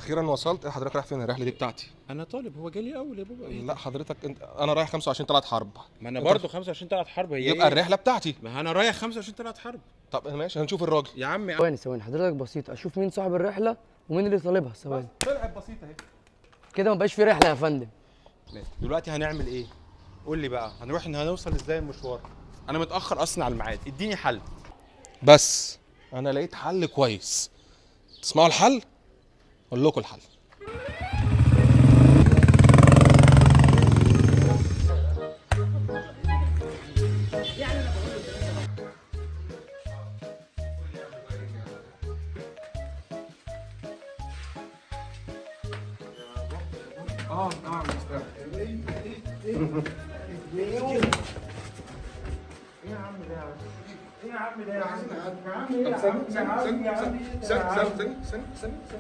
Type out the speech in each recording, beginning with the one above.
اخيرا وصلت. حضرتك رايح فين؟ الرحله دي بتاعتي. انا طالب، هو جالي اول يا بابا. لا حضرتك انا رايح 25 طلعت حرب. ما انا برضه 25 طلعت حرب. هي يبقى الرحله بتاعتي. ما انا رايح 25 طلعت حرب. طب ماشي هنشوف الراجل. يا عم ثواني حضرتك بسيط، اشوف مين صاحب الرحله ومين اللي طالبها. ثواني طلعت بسيطه اهي كده، ما بقاش في رحله يا فندم. دلوقتي هنعمل ايه؟ قول لي بقى هنوصل ازاي المشوار؟ انا متاخر اصلا على الميعاد، اديني حل. بس انا لقيت حل كويس. تسمعوا الحل؟ اقول لكم الحل.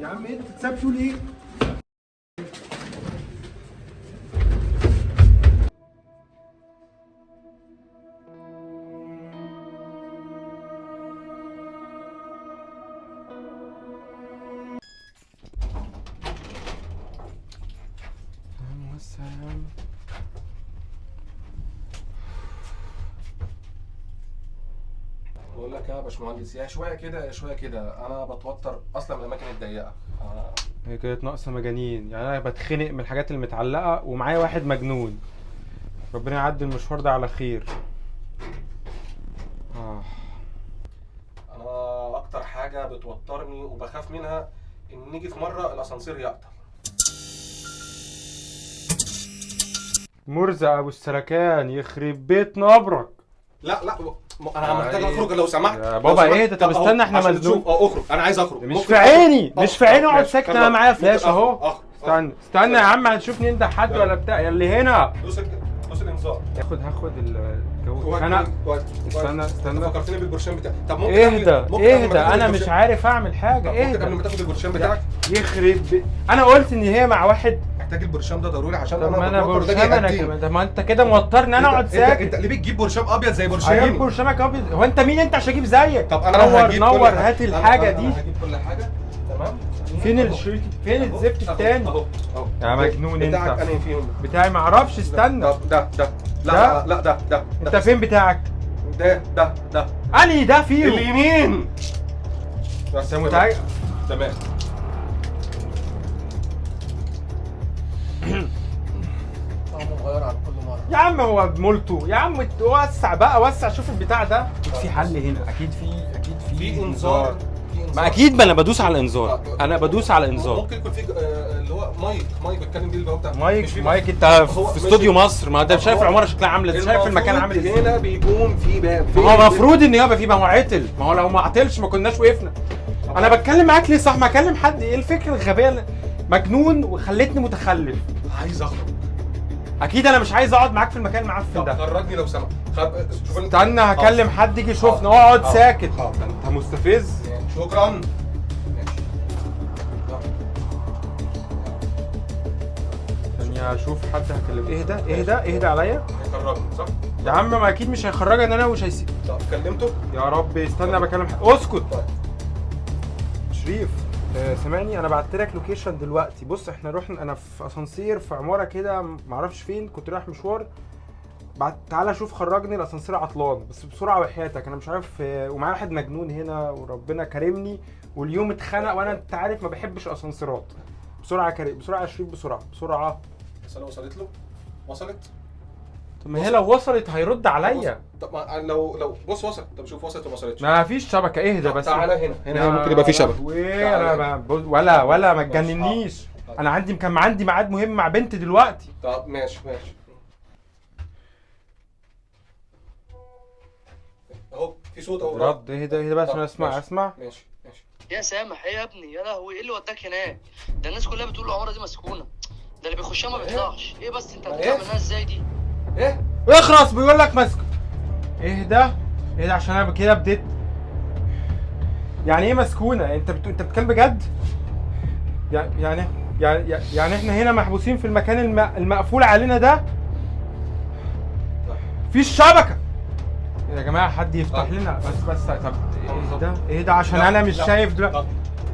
يا عم انت تساب شو ليه؟ بقول لك يا باشمهندس، يا شويه كده يا شويه كده، انا بتوتر اصلا من الاماكن الضيقه. هي كانت ناقصه مجانين، يعني انا بتخنق من الحاجات اللي متعلقه ومعايا واحد مجنون. ربنا يعدي المشوار ده على خير. انا اكتر حاجه بتوترني وبخاف منها ان نيجي في مره الاسانسير يعطل. مرزق ابو السلكان يخرب بيت نبرك. لا انا محتاج اخرج لو سمحت. يا بابا ايه ده؟ طب استنى احنا مزنوق. اخرج، انا عايز اخرج. مش في عيني مش في عيني، اقعد ماشي. ساكت، انا معايا فلاش اهو. استنى استنى يا عم، هنشوف ننده حد ولا بتاع اللي هنا. دوس الانذار. هاخد الجو. انا استنى فكرتني بالبرشام بتاعي. طب ممكن اهدى انا مش عارف اعمل حاجه. ممكن قبل ما تاخد البرشام بتاعك يخرب انا قلت ان هي مع واحد. محتاج البرشام ده ضروري عشان طب ما انا بفكر ده برشام انا جاي كمان. طب ما انت كده موترني انا اقعد ساكت. انت ليه بتجيب برشام ابيض زي برشام؟ هجيب برشامك ابيض؟ هو انت مين انت عشان اجيب زيك؟ طب انا هجيب نور كل هات الحاجه دي. انا هجيب كل حاجه تمام. فين الشريط؟ فين الزفت التاني؟ اهو يا مجنون انت. بتاعك انا فيهم؟ بتاعي معرفش. استنى. طب ده لا ده انت فين بتاعك؟ ده انهي ده فيه؟ اليمين. انت متأكد؟ تمام. مغير على كل مره يا عم هو بمولتو يا عم. وسع بقى وسع، شوف البتاع ده. اكيد في حل هنا، اكيد في انذار. ما اكيد، ما انا بدوس على الانذار. انا بدوس على الانذار. ممكن يكون في اللي هو مايك بتكلم بيه اللي هو بتاع مايك انت في استوديو مصر. ما ده شايف العماره شكلها عامله ازاي، شايف المكان عامل ازاي. هنا بيكون في باب. ما هو المفروض ان يبقى في، ما هو عطل. ما هو لو ما عطلش ما كناش وقفنا. انا بتكلم معاك ليه؟ صح ما اكلم حد. ايه الفكره الغبيه؟ مجنون وخلتني متخلف. عايز اخرج. اكيد انا مش عايز اقعد معاك في المكان المعفن ده. خرجني لو سمحت. شوف استنى هكلم حد يجي يشوفنا. اقعد ساكت. انت مستفز. شكرا. ثانية اشوف حد هكلم. اهدى عليا. هيخرجني صح؟ يا عم ما اكيد مش هيخرجني انا ومش هيسيب. طب كلمته؟ يا رب استنى بكلم حد. اسكت. شريف سامعني؟ انا بعت لك لوكيشن دلوقتي. بص احنا رحنا، انا في اسانسير في عماره كده معرفش فين، كنت رايح مشوار. تعالى شوف خرجني، الاسانسير عطلان بس بسرعه وحياتك. انا مش عارف ومعايا واحد مجنون هنا وربنا كرمني واليوم اتخنق، وانا انت عارف ما بحبش الاسانسيرات. بسرعه بسرعه يا شريف، بسرعه. بس انا وصلت له؟ وصلت؟ طب ما هي لو وصلت هيرد عليا. طب لو بص وصلت. طب شوف وصلت وما وصلتش. ما فيش شبكه. اهدى بس. تعالى هنا ممكن يبقى في شبكه. ولا ما تجننيش. انا كان عندي ميعاد مهم مع بنت دلوقتي. طب ماشي اهو في صوت اهو. رد. اهدى بس انا اسمع. ماشي يا سامح ايه يا ابني؟ يا لهوي ايه اللي وداك هناك؟ ده الناس كلها بتقول العماره دي مسكونه، ده اللي بيخشها ما بيطلعش. ايه بس انت هتطلع منها ازاي دي؟ ايه؟ اخرس بيقول لك مسك. اهدى عشان انا كده بديت. يعني ايه مسكونه؟ انت بتتكلم بجد؟ يعني احنا هنا محبوسين في المكان المقفول علينا ده؟ في الشبكه يا جماعه. حد يفتح لنا بس. طب اهدى عشان انا مش شايف دلوقتي.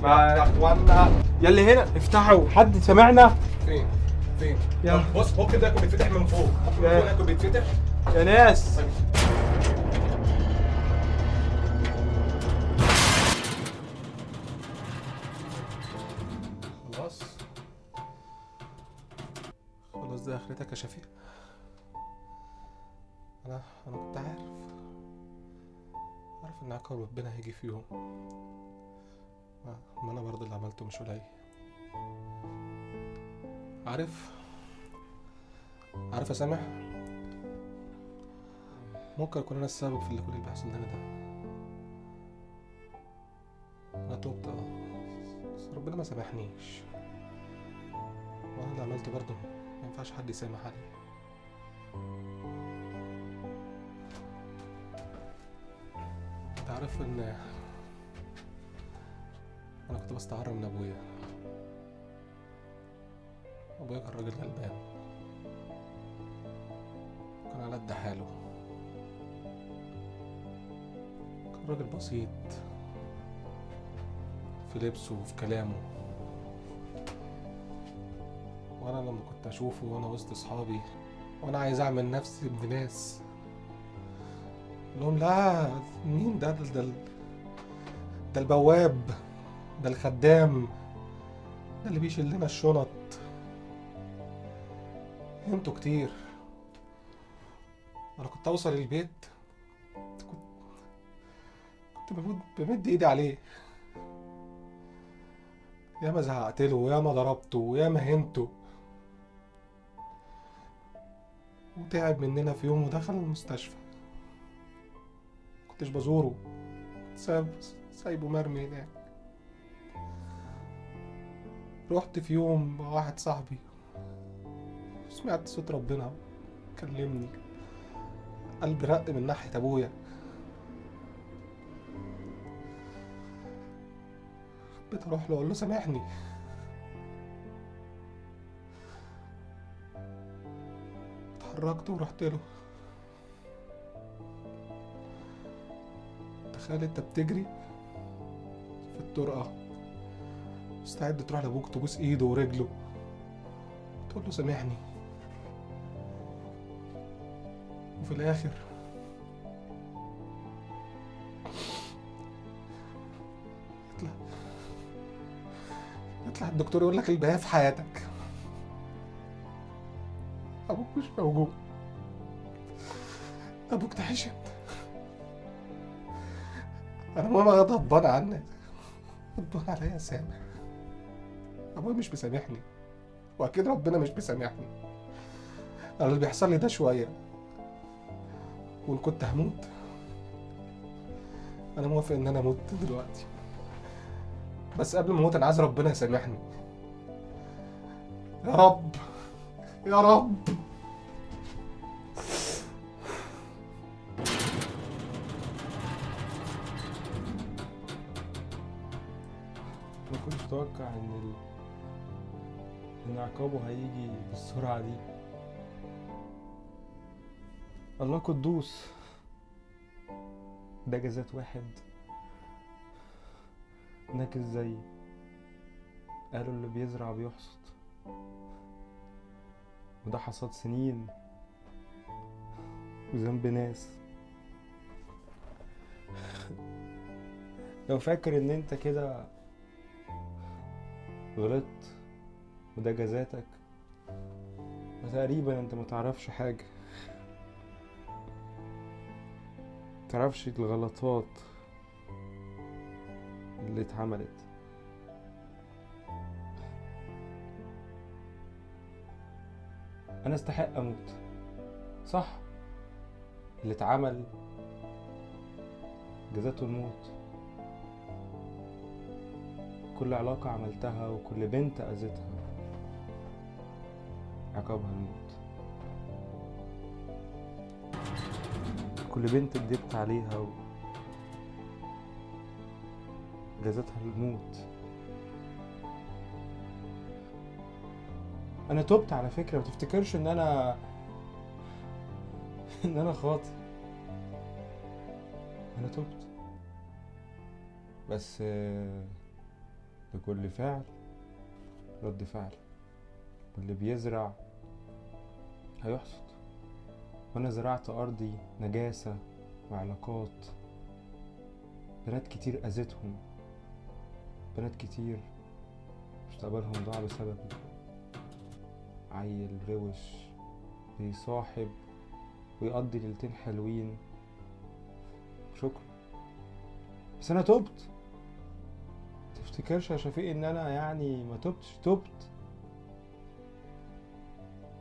يا اخوانا يا اللي هنا افتحوا، حد سمعنا؟ فين؟ فين؟ يا. طب بص ممكن ده يكون بيتفتح من فوق، ممكن يا. ده يكون بيتفتح. يا ناس. خلاص خلاص، ده اخرتك يا شفيق. انا كنت عارف ان عقاب ربنا هيجي في يوم. ما انا برضه اللي عملته مش قليل. عارف يا سامح، ممكن اكون انا السبب في اللي كل اللي بيحصل لنا ده. انا تبت بس ربنا ما سامحنيش، وانا اللي عملته برضه ما ينفعش حد يسامح عليه. انت عارف ان انا كنت بستعر من ابويا كان راجل غلبان، كان على قد حاله، كان راجل بسيط في لبسه وفي كلامه. وانا لما كنت اشوفه وانا وسط اصحابي وانا عايز اعمل نفسي ابن ناس، اقول لهم لا، مين ده البواب، ده الخدام، ده اللي بيشيل لنا الشنط. انتوا كتير. انا كنت اوصل البيت كنت بمد ايدي عليه، ياما زعقت له وياما ضربته وياما هنته، وتعب مننا في يوم ودخل المستشفى. كنتش بزوره، كنت سايبه مرمي هناك. رحت في يوم مع واحد صاحبي، سمعت صوت ربنا كلمني، قلبي رق من ناحية ابويا. حبيت اروح له اقول له سامحني. اتحركت ورحت له. تخيل انت بتجري في الطرقة مستعد تروح لابوك تبوس ايده ورجله تقول له سامحني، وفي الاخر يطلع الدكتور يقول لك الباقي في حياتك، ابوك مش موجود، ابوك تحشم. انا ماما غضبانه عنك، غضبانه عليا سامح. ابويا مش مسامحني، واكيد ربنا مش مسامحني. انا اللي بيحصل لي ده شويه، وان كنت هموت انا موافق ان انا اموت دلوقتي، بس قبل ما اموت انا عايز ربنا يسامحني. يا رب يا رب. ما كنتش اتوقع ان عقابه هيجي بالسرعه دي. الله قدوس، ده جزات واحد ناكس زي قالوا اللي بيزرع بيحصد، وده حصاد سنين وذنب ناس. لو فاكر ان انت كده غلطت وده جزاتك، فتقريبا انت متعرفش حاجة، متعرفش الغلطات اللي اتعملت. انا استحق اموت صح، اللي اتعمل جزاته الموت. كل علاقة عملتها وكل بنت اذيتها عقابها الموت. كل بنت كدبت عليها جزاتها الموت. انا تبت على فكرة، ما تفتكرش ان انا خاطئ. انا تبت، بس لكل فعل رد فعل، واللي بيزرع هيحصد. وانا زرعت ارضي نجاسة وعلاقات، بنات كتير اذتهم، بنات كتير مستقبلهم ضاع بسببي. عيل روش بيصاحب ويقضي ليلتين حلوين، شكرا. بس انا تبت. تفتكرش يا شفيق ان انا يعني ما تبتش؟ تبت،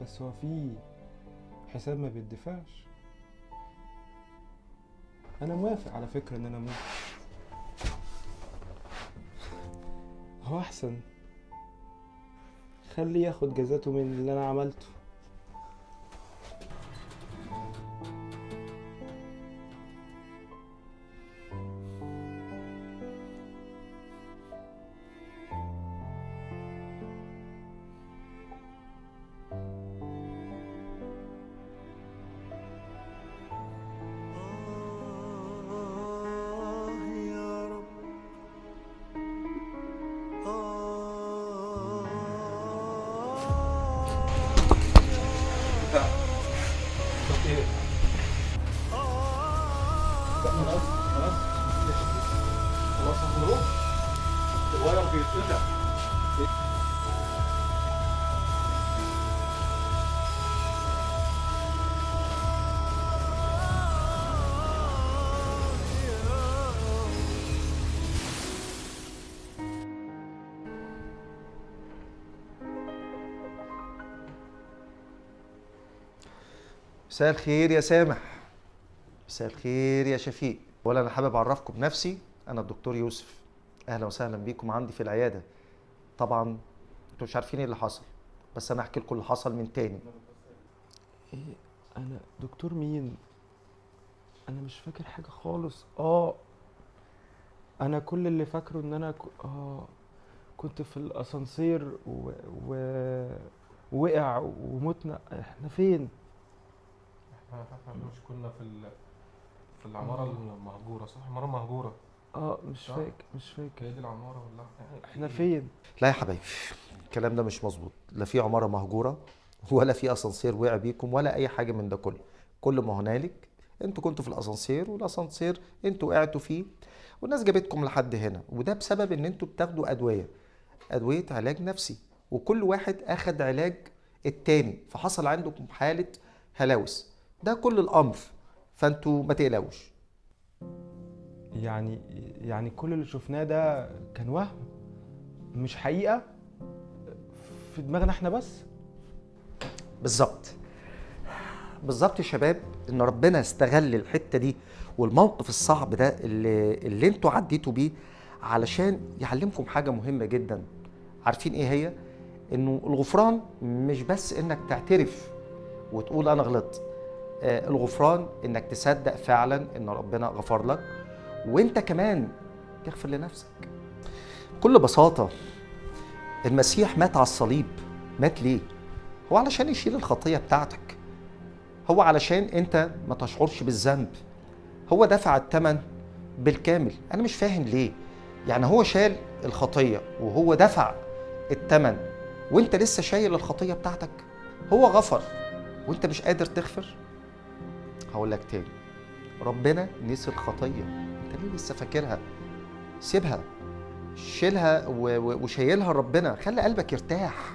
بس هو في حساب ما بيدفعش. انا موافق على فكرة ان انا اموت، هو احسن خليه ياخد جزاته من اللي انا عملته. خلاص هنروح. الواير بيتقطع. مساء الخير يا سامح. مساء الخير يا شفيق. ولا انا حابب اعرفكم بنفسي، انا الدكتور يوسف. اهلا وسهلا بيكم عندي في العياده. طبعا انتوا مش عارفين ايه اللي حصل، بس انا احكي لكم اللي حصل من تاني. ايه انا دكتور مين؟ انا مش فاكر حاجة خالص. انا كل اللي فاكره ان انا كنت في الاسانسير ووقع ومتنا. احنا فين؟ احنا مش كنا في العمارة المهجورة، صح؟ عمارة مهجورة. مش فاكر هي دي العمارة ولا احنا فين؟ لا يا حبايبي، الكلام ده مش مظبوط. لا في عماره مهجوره ولا في اسانسير وقع بيكم ولا اي حاجه من ده كله. كل ما هنالك انتوا كنتوا في الاسانسير، والاسانسير انتوا وقعتوا فيه، والناس جابتكم لحد هنا، وده بسبب ان انتوا بتاخدوا ادويه علاج نفسي، وكل واحد اخد علاج التاني، فحصل عندكم حاله هلاوس. ده كل الامر، فانتوا ما تقلقوش. يعني كل اللي شفناه ده كان وهم، مش حقيقة في دماغنا احنا بس. بالظبط يا شباب، ان ربنا استغل الحته دي والموقف الصعب ده اللي انتوا عديتوا بيه علشان يعلمكم حاجه مهمه جدا. عارفين ايه هي؟ انه الغفران مش بس انك تعترف وتقول انا غلطت. الغفران انك تصدق فعلا ان ربنا غفر لك، وانت كمان تغفر لنفسك. بكل بساطه المسيح مات على الصليب. مات ليه؟ هو علشان يشيل الخطيه بتاعتك، هو علشان انت ما تشعرش بالذنب، هو دفع الثمن بالكامل. انا مش فاهم ليه، يعني هو شال الخطيه وهو دفع الثمن وانت لسه شايل الخطيه بتاعتك. هو غفر وانت مش قادر تغفر. هقول لك تاني، ربنا نسي الخطيه، انت ليه لسه فاكرها؟ سيبها، شيلها وشايلها ربنا. خلي قلبك يرتاح.